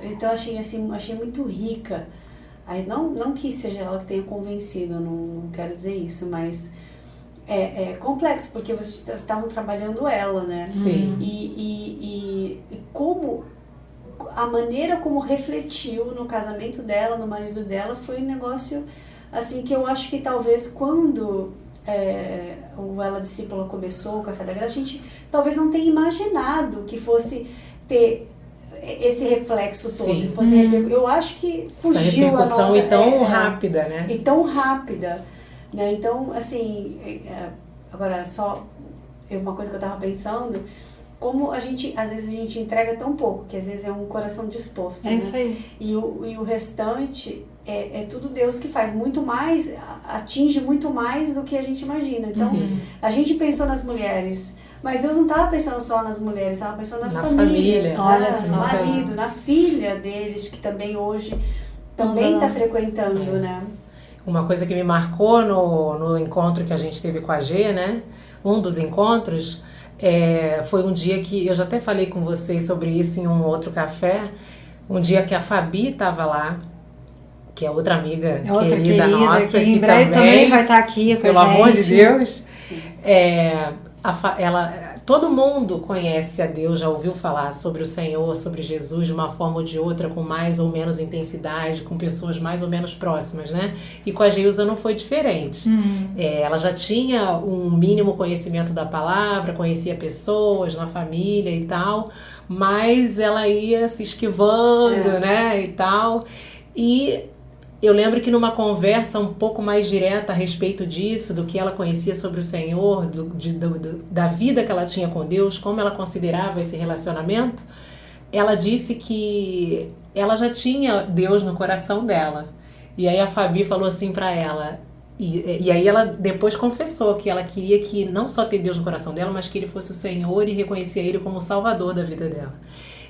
S2: Então achei muito rica. Aí, não que seja ela que tenha convencido, não quero dizer isso, mas é complexo, porque vocês estavam trabalhando ela, né?
S3: Sim.
S2: E como a maneira como refletiu no casamento dela, no marido dela, foi um negócio assim que eu acho que talvez quando o Ela Discípula começou, o Café da Graça, a gente talvez não tenha imaginado que fosse ter esse reflexo todo.
S3: Sim.
S2: Eu acho que fugiu
S3: essa repercussão
S2: a nossa...
S3: tão rápida, né?
S2: E tão rápida, né? Então, assim, agora só uma coisa que eu tava pensando, como às vezes a gente entrega tão pouco, que às vezes é um coração disposto, né?
S1: Isso aí.
S2: E o restante é tudo Deus que faz, muito mais, atinge muito mais do que a gente imagina. Então, a gente pensou nas mulheres, mas Deus não estava pensando só nas mulheres, estava pensando nas famílias, no marido, na filha deles, que também hoje também está frequentando, né?
S3: Uma coisa que me marcou no encontro que a gente teve com a G, né? Um dos encontros foi um dia que, eu já até falei com vocês sobre isso em um outro café, um dia que a Fabi estava lá, que é outra amiga querida nossa, que em breve também
S1: vai estar aqui com a gente.
S3: Pelo amor de Deus. Todo mundo conhece a Deus, já ouviu falar sobre o Senhor, sobre Jesus, de uma forma ou de outra, com mais ou menos intensidade, com pessoas mais ou menos próximas, né? E com a Geilza não foi diferente. Ela já tinha um mínimo conhecimento da palavra, conhecia pessoas na família e tal, mas ela ia se esquivando, né, e tal. E eu lembro que numa conversa um pouco mais direta a respeito disso, do que ela conhecia sobre o Senhor, da vida que ela tinha com Deus, como ela considerava esse relacionamento, ela disse que ela já tinha Deus no coração dela. E aí a Fabi falou assim pra ela, e aí ela depois confessou que ela queria que não só ter Deus no coração dela, mas que ele fosse o Senhor e reconhecia ele como o Salvador da vida dela.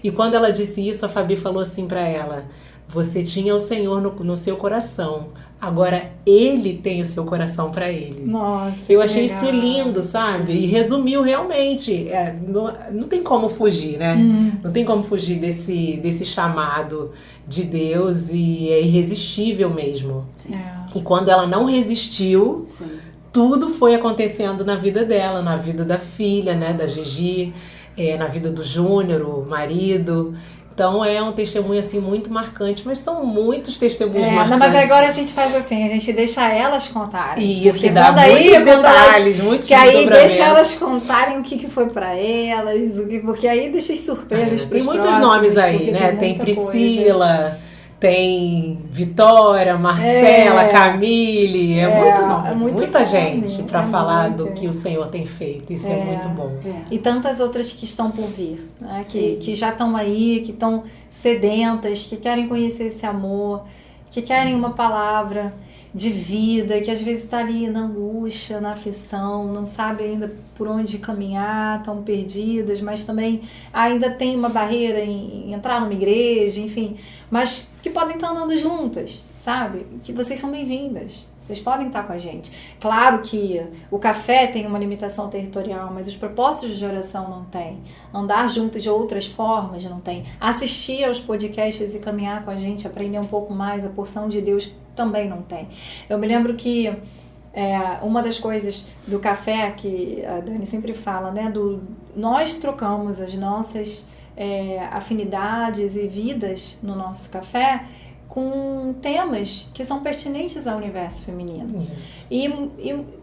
S3: E quando ela disse isso, a Fabi falou assim pra ela: você tinha o Senhor no seu coração, agora Ele tem o seu coração para Ele.
S1: Nossa,
S3: eu achei isso lindo, sabe? E resumiu realmente, não tem como fugir, né? Não tem como fugir desse chamado de Deus, e é irresistível mesmo. E quando ela não resistiu, tudo foi acontecendo na vida dela, na vida da filha, né, da Gigi, na vida do Júnior, o marido. Então é um testemunho assim muito marcante, mas são muitos testemunhos marcantes. Não,
S1: mas agora a gente faz assim, a gente deixa elas contarem.
S3: Isso, dá muitos detalhes, muitos desdobramentos.
S1: Que aí deixa elas contarem o que foi pra elas, porque aí deixa as surpresas pros próximos.
S3: Tem muitos nomes aí, né? Tem Priscila, tem Vitória, Marcela, Camille, muito nome, muita gente para falar do que o Senhor tem feito. Isso é muito bom.
S1: E tantas outras que estão por vir, né? que já estão aí, que estão sedentas, que querem conhecer esse amor, que querem uma palavra de vida, que às vezes está ali na angústia, na aflição, não sabe ainda por onde caminhar, estão perdidas, mas também ainda tem uma barreira em entrar numa igreja, enfim, mas que podem estar andando juntas, sabe? Que vocês são bem-vindas, vocês podem estar com a gente. Claro que o café tem uma limitação territorial, mas os propósitos de oração não tem. Andar juntos de outras formas não tem. Assistir aos podcasts e caminhar com a gente, aprender um pouco mais a porção de Deus também não tem. Eu me lembro que uma das coisas do café que a Dani sempre fala, né, nós trocamos as nossas afinidades e vidas no nosso café com temas que são pertinentes ao universo feminino. E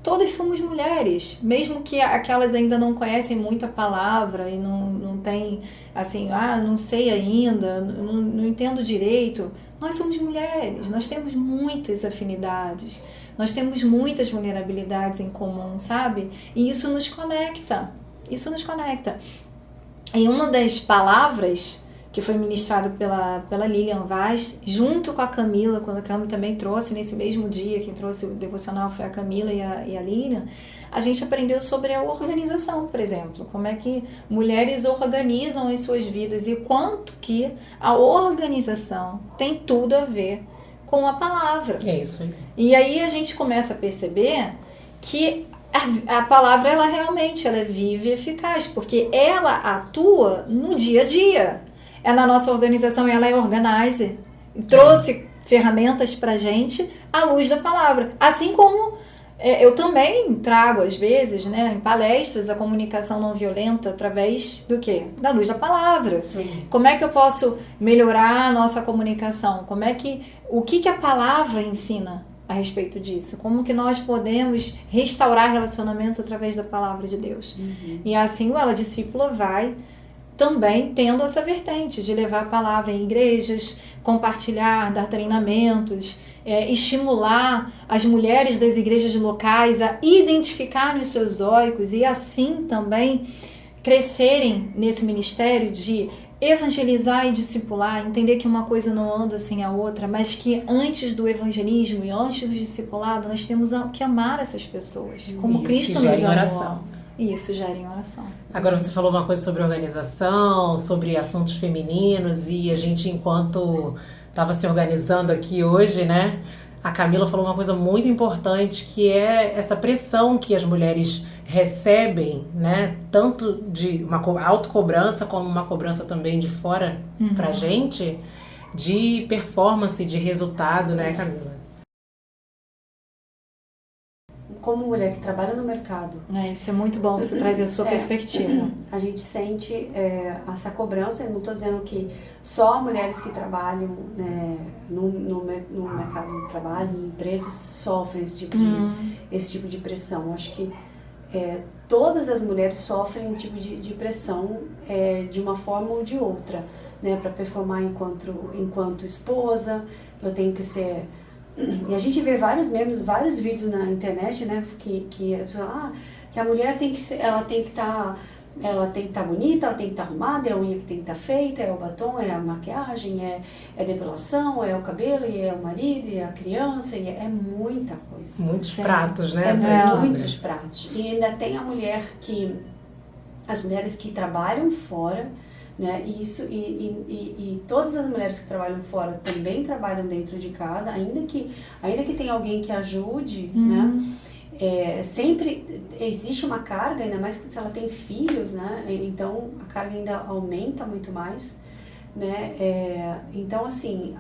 S1: todas somos mulheres, mesmo que aquelas ainda não conhecem muito a palavra e não tem, assim, não sei ainda, não entendo direito. Nós somos mulheres, nós temos muitas afinidades, nós temos muitas vulnerabilidades em comum, sabe? E isso nos conecta, E uma das palavras que foi ministrado pela Lilian Vaz, junto com a Camila, quando a Camila também trouxe, nesse mesmo dia, quem trouxe o devocional foi a Camila e a Lilian, a gente aprendeu sobre a organização, por exemplo, como é que mulheres organizam as suas vidas e quanto que a organização tem tudo a ver com a palavra.
S3: É isso aí.
S1: E aí a gente começa a perceber que a palavra, ela realmente é viva e eficaz, porque ela atua no dia a dia. Na nossa organização, ela é organizer. Trouxe ferramentas pra gente à luz da palavra. Assim como eu também trago, às vezes, né, em palestras, a comunicação não violenta através do quê? Da luz da palavra.
S3: Sim.
S1: Como é que eu posso melhorar a nossa comunicação? O que a palavra ensina a respeito disso? Como que nós podemos restaurar relacionamentos através da palavra de Deus? E assim o Ela Discípula vai também tendo essa vertente de levar a palavra em igrejas, compartilhar, dar treinamentos, estimular as mulheres das igrejas locais a identificarem os seus óicos e assim também crescerem nesse ministério de evangelizar e discipular, entender que uma coisa não anda sem a outra, mas que antes do evangelismo e antes do discipulado nós temos que amar essas pessoas, como Cristo nos amou. Isso gera em oração.
S3: Agora você falou uma coisa sobre organização, sobre assuntos femininos, e a gente, enquanto estava se organizando aqui hoje, né, a Camila falou uma coisa muito importante, que é essa pressão que as mulheres recebem, né, tanto de uma autocobrança como uma cobrança também de fora pra gente, de performance, de resultado, né, Camila?
S2: Como mulher que trabalha no mercado.
S1: Isso é muito bom você trazer a sua perspectiva.
S2: A gente sente essa cobrança. Eu não estou dizendo que só mulheres que trabalham no mercado de trabalho, em empresas, sofrem esse tipo de pressão. Eu acho que todas as mulheres sofrem um tipo de pressão de uma forma ou de outra, né, para performar enquanto esposa. Eu tenho que ser... E a gente vê vários memes, vários vídeos na internet, né, que a mulher tem que ser, ela tem que estar bonita, ela tem que estar arrumada, é a unha que tem que estar feita, é o batom, é a maquiagem, é a depilação, é o cabelo, e é o marido, e é a criança, e é muita coisa.
S3: Muitos pratos, né?
S2: Muitos pratos. E ainda tem a mulher as mulheres que trabalham fora, né? E todas as mulheres que trabalham fora também trabalham dentro de casa, ainda que tenha alguém que ajude, né? Sempre existe uma carga, ainda mais se ela tem filhos, né? Então a carga ainda aumenta muito mais, né? Então, assim,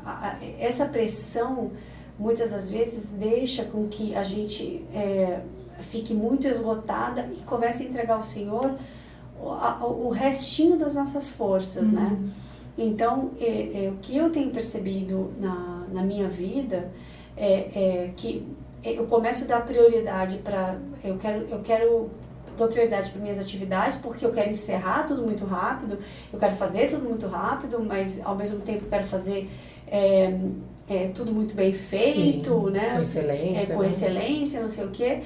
S2: essa pressão muitas das vezes deixa com que a gente fique muito esgotada e comece a entregar ao Senhor o restinho das nossas forças, né? Então, o que eu tenho percebido na minha vida que eu começo a dar prioridade para... dou prioridade para minhas atividades, porque eu quero encerrar tudo muito rápido, eu quero fazer tudo muito rápido, mas ao mesmo tempo eu quero fazer tudo muito bem feito, né?
S3: Com excelência.
S2: Com excelência, não sei o quê.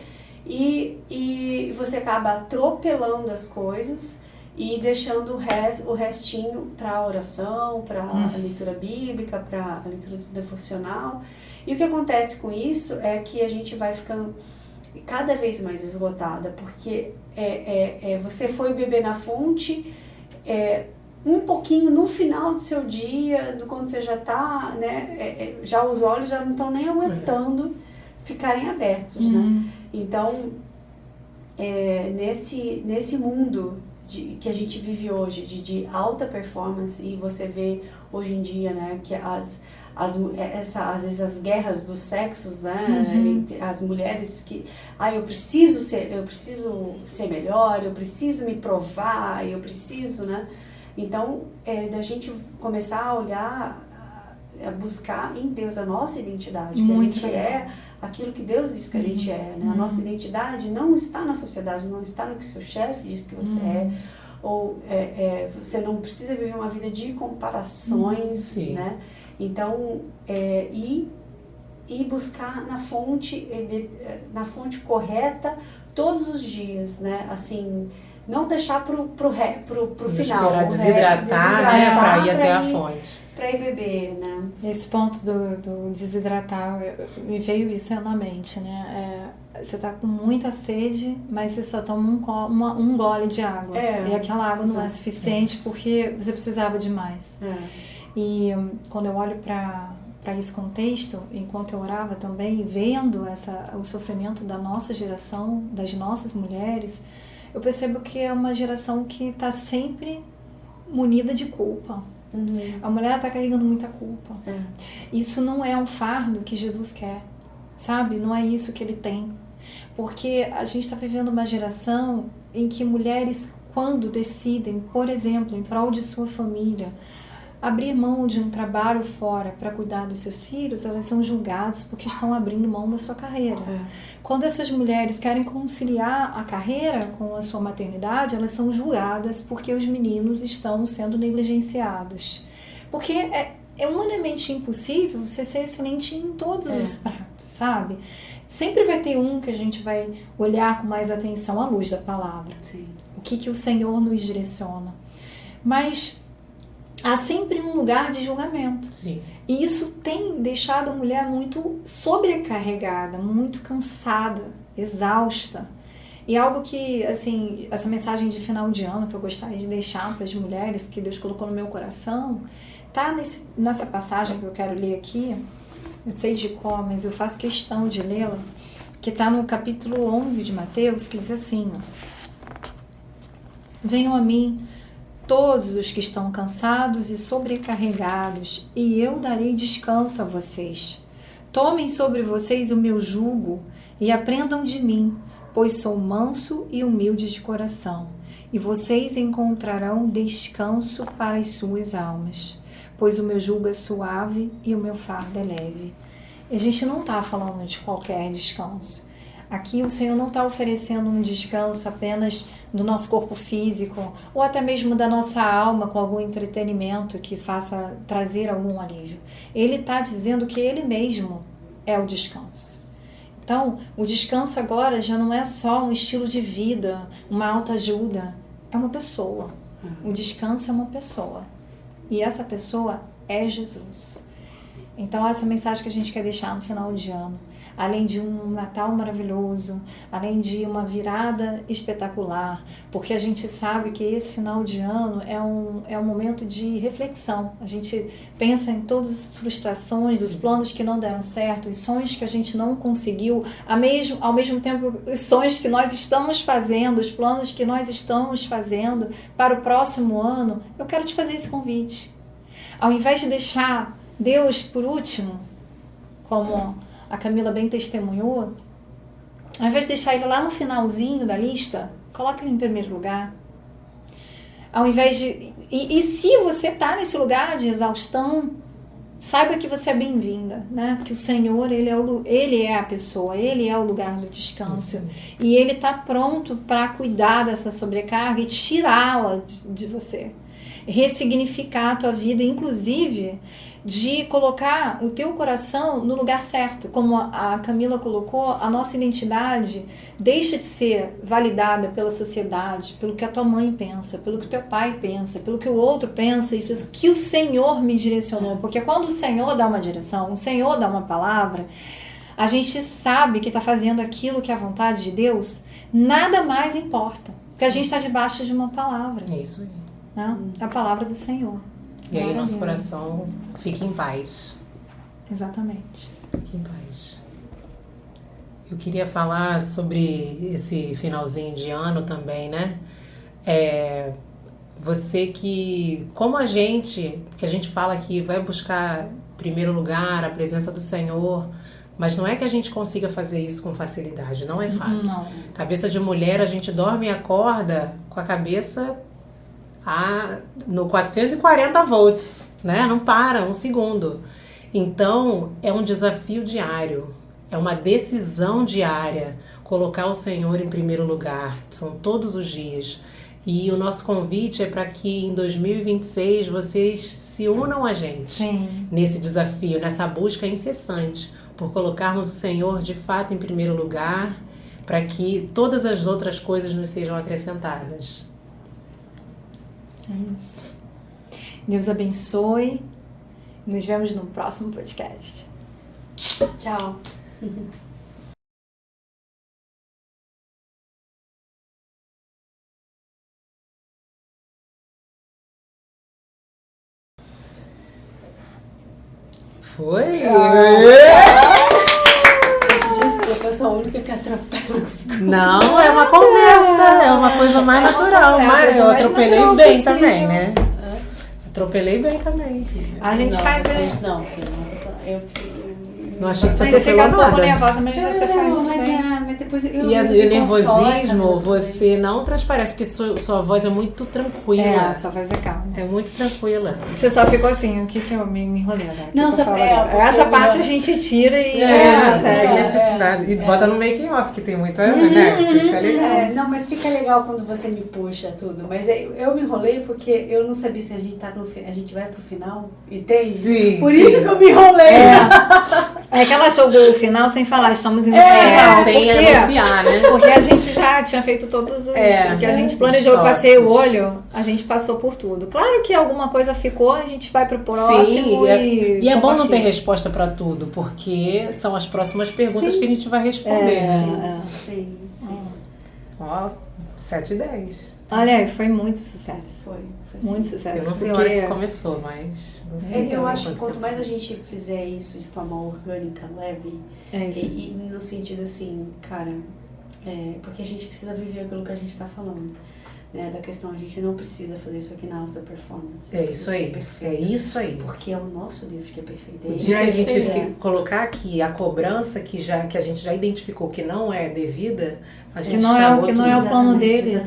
S2: E você acaba atropelando as coisas e deixando o restinho para a oração, para a leitura bíblica, para a leitura devocional. E o que acontece com isso é que a gente vai ficando cada vez mais esgotada, porque você foi beber na fonte um pouquinho no final do seu dia, quando você já está, né, já os olhos já não estão nem aguentando ficarem abertos, né? Então, nesse mundo que a gente vive hoje, de alta performance, e você vê hoje em dia, né, que às vezes as guerras dos sexos, né, entre as mulheres que, eu preciso ser melhor, eu preciso me provar, eu preciso, né, Então, da gente começar a olhar, a buscar em Deus a nossa identidade, que
S1: Muito
S2: a gente
S1: legal.
S2: é aquilo que Deus diz que a gente é, né? A nossa identidade não está na sociedade, não está no que seu chefe diz que você é, ou você não precisa viver uma vida de comparações, né? Então, e buscar na fonte correta todos os dias, né? Assim, não deixar pro final.
S3: Esperar desidratar, né? Para ir até a fonte.
S2: Para ir beber, né?
S1: Esse ponto do desidratar, me veio isso na mente, né? Você tá com muita sede, mas você só toma um gole de água. E aquela água não é suficiente porque você precisava de mais. E quando eu olho para esse contexto, enquanto eu orava também, vendo o sofrimento da nossa geração, das nossas mulheres, eu percebo que é uma geração que está sempre munida de culpa. A mulher está carregando muita culpa. Isso não é um fardo que Jesus quer, sabe? Não é isso que ele tem. Porque a gente está vivendo uma geração em que mulheres, quando decidem, por exemplo, em prol de sua família, abrir mão de um trabalho fora para cuidar dos seus filhos, elas são julgadas porque estão abrindo mão da sua carreira. Quando essas mulheres querem conciliar a carreira com a sua maternidade, elas são julgadas porque os meninos estão sendo negligenciados. Porque é humanamente impossível você ser excelente em todos os pratos, sabe? Sempre vai ter um que a gente vai olhar com mais atenção à luz da palavra.
S2: Sim.
S1: O que o Senhor nos direciona. Mas há sempre um lugar de julgamento.
S3: Sim.
S1: E isso tem deixado a mulher muito sobrecarregada, muito cansada, exausta. E algo que, assim, essa mensagem de final de ano que eu gostaria de deixar para as mulheres, que Deus colocou no meu coração, tá nessa passagem que eu quero ler aqui. Eu sei de qual, mas eu faço questão de lê-la, que está no capítulo 11 de Mateus, que diz assim: venham a mim todos os que estão cansados e sobrecarregados, e eu darei descanso a vocês. Tomem sobre vocês o meu jugo e aprendam de mim, pois sou manso e humilde de coração, e vocês encontrarão descanso para as suas almas, pois o meu jugo é suave e o meu fardo é leve. E a gente não está falando de qualquer descanso. Aqui o Senhor não está oferecendo um descanso apenas do nosso corpo físico ou até mesmo da nossa alma com algum entretenimento que faça trazer algum alívio. Ele está dizendo que Ele mesmo é o descanso. Então, o descanso agora já não é só um estilo de vida, uma autoajuda, é uma pessoa. O descanso é uma pessoa. E essa pessoa é Jesus. Então, essa mensagem que a gente quer deixar no final de ano, além de um Natal maravilhoso, além de uma virada espetacular, porque a gente sabe que esse final de ano é um momento de reflexão. A gente pensa em todas as frustrações, dos planos que não deram certo, os sonhos que a gente não conseguiu, ao mesmo tempo os sonhos que nós estamos fazendo, os planos que nós estamos fazendo para o próximo ano. Eu quero te fazer esse convite. Ao invés de deixar Deus por último, como a Camila bem testemunhou, ao invés de deixar ele lá no finalzinho da lista, coloque ele em primeiro lugar. Ao invés de... E se você está nesse lugar de exaustão, saiba que você é bem-vinda, né? Que o Senhor, ele é a pessoa, Ele é o lugar do descanso. E Ele está pronto para cuidar dessa sobrecarga e tirá-la de você. Ressignificar a tua vida, inclusive de colocar o teu coração no lugar certo. Como a Camila colocou, a nossa identidade deixa de ser validada pela sociedade, pelo que a tua mãe pensa, pelo que o teu pai pensa, pelo que o outro pensa, e diz que o Senhor me direcionou. Porque quando o Senhor dá uma direção, o Senhor dá uma palavra, a gente sabe que está fazendo aquilo que é a vontade de Deus, nada mais importa, porque a gente está debaixo de uma palavra.
S3: É isso aí.
S1: Né? É a palavra do Senhor.
S3: E aí nosso coração fica em paz.
S1: Exatamente.
S3: Fica em paz. Eu queria falar sobre esse finalzinho de ano também, né? Você que, como a gente fala que vai buscar em primeiro lugar a presença do Senhor, mas não é que a gente consiga fazer isso com facilidade, não é fácil.
S1: Não.
S3: Cabeça de mulher, a gente dorme e acorda com a cabeça no 440 volts, né? Não para um segundo. Então, é um desafio diário, é uma decisão diária, colocar o Senhor em primeiro lugar, são todos os dias. E o nosso convite é para que em 2026 vocês se unam a gente.
S1: Sim.
S3: Nesse desafio, nessa busca incessante, por colocarmos o Senhor de fato em primeiro lugar, para que todas as outras coisas nos sejam acrescentadas.
S1: É isso. Deus abençoe. Nos vemos no próximo podcast.
S2: Tchau.
S3: Foi?
S2: Eu sou a única que atropela assim.
S3: Não, é uma conversa, é uma coisa mais natural. Mas eu atropelei bem também, né? Atropelei bem também.
S1: A gente faz...
S2: Não, você não. Eu
S3: não achei que
S1: você fica um pouco nervosa, mas você faz muito bem.
S2: Mas depois
S3: E o nervosismo, você não transparece, porque sua voz é muito tranquila.
S1: Sua voz é calma.
S3: É muito tranquila.
S1: Você só ficou assim, o que eu me enrolei, né?
S2: Não,
S1: essa parte a gente tira e
S3: tem necessidade. E bota no making off, que tem muita, né? Isso é legal.
S2: Não, mas fica legal quando você me puxa tudo. Mas eu me enrolei porque eu não sabia se a gente tá a gente vai pro final, entende?
S3: Sim.
S2: Por isso que eu me enrolei.
S1: É que ela jogou o final sem falar, estamos indo pro final.
S3: Sem anunciar, né?
S1: Porque a gente já tinha feito todos os... o que a gente planejou, eu passei o olho, a gente passou por tudo. Claro que alguma coisa ficou, a gente vai pro próximo.
S3: Sim, e é bom não ter resposta para tudo, porque são as próximas perguntas que a gente vai responder.
S2: Sim.
S3: Ó, 7 e 10.
S1: Olha aí, foi muito sucesso.
S2: Foi
S1: muito sucesso.
S3: Eu não sei a hora que começou, mas não sei.
S2: Eu acho que quanto mais a gente fizer isso de forma orgânica, leve, e no sentido assim, cara, porque a gente precisa viver aquilo que a gente está falando. Né, da questão, a gente não precisa fazer isso aqui na alta performance.
S3: É isso aí, é isso aí.
S2: Porque é o nosso Deus que é perfeito.
S3: O dia que a gente se colocar aqui a cobrança que a gente já identificou que não é devida, a gente
S1: que não é o plano dele.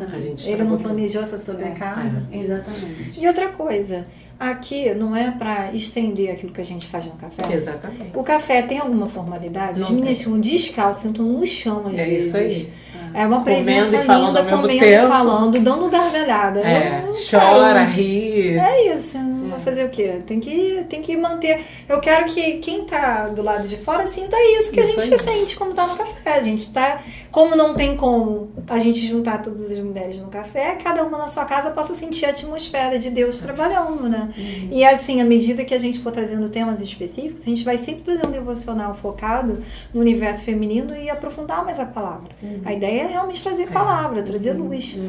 S2: Ele
S1: não planejou essa sobrecarga.
S2: Exatamente.
S1: E outra coisa, aqui não é para estender aquilo que a gente faz no café.
S3: Exatamente.
S1: O café tem alguma formalidade? As meninas ficam descalças, sentam no chão às vezes.
S3: É isso aí.
S1: É uma presença
S3: comendo e falando
S1: linda,
S3: ao mesmo
S1: comendo
S3: tempo.
S1: e falando, dando gargalhada.
S3: Chora, ri.
S1: É isso, vai fazer o quê? Tem que manter. Eu quero que quem tá do lado de fora sinta isso que
S3: Isso
S1: a gente sente como tá no café. A gente tá, como não tem como a gente juntar todas as mulheres no café, cada uma na sua casa possa sentir a atmosfera de Deus trabalhando, né? E assim, à medida que a gente for trazendo temas específicos, a gente vai sempre trazer um devocional focado no universo feminino e aprofundar mais a palavra. A ideia é realmente trazer palavra, trazer luz.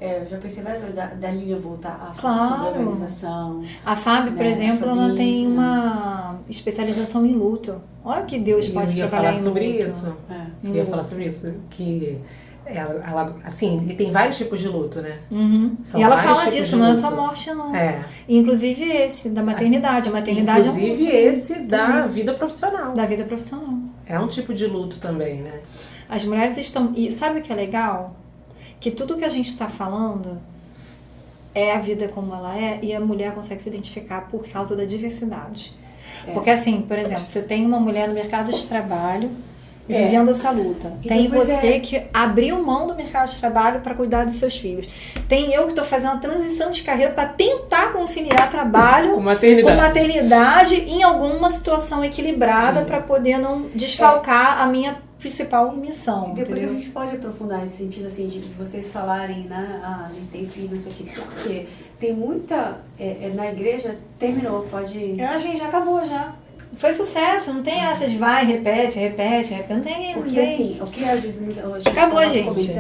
S2: Eu já pensei várias vezes da Lilian voltar a falar sobre organização.
S1: A Fábio, por exemplo, ela tem uma especialização em luto. Olha que Deus pode trabalhar em luto.
S3: Eu ia falar sobre isso, que ela, assim, e tem vários tipos de luto, né?
S1: E ela fala disso, não é só morte, não. Inclusive esse, da maternidade. A maternidade
S3: inclusive esse da vida profissional.
S1: Da vida profissional.
S3: É um tipo de luto também, né?
S1: As mulheres estão... E sabe o que é legal? Que tudo que a gente está falando é a vida como ela é e a mulher consegue se identificar por causa da diversidade. Porque assim, por exemplo, você tem uma mulher no mercado de trabalho vivendo essa luta. Tem você que abriu mão do mercado de trabalho para cuidar dos seus filhos. Tem eu que estou fazendo uma transição de carreira para tentar conciliar trabalho com maternidade em alguma situação equilibrada para poder não desfalcar a minha principal missão.
S2: Depois a gente pode aprofundar nesse sentido, assim, de vocês falarem, né? A gente tem filho, isso aqui, porque tem muita... na igreja, terminou, pode...
S1: A gente já acabou, já. Foi sucesso, não tem essa de vai, repete, não tem...
S2: Porque assim, o que às vezes...
S1: Acabou, gente.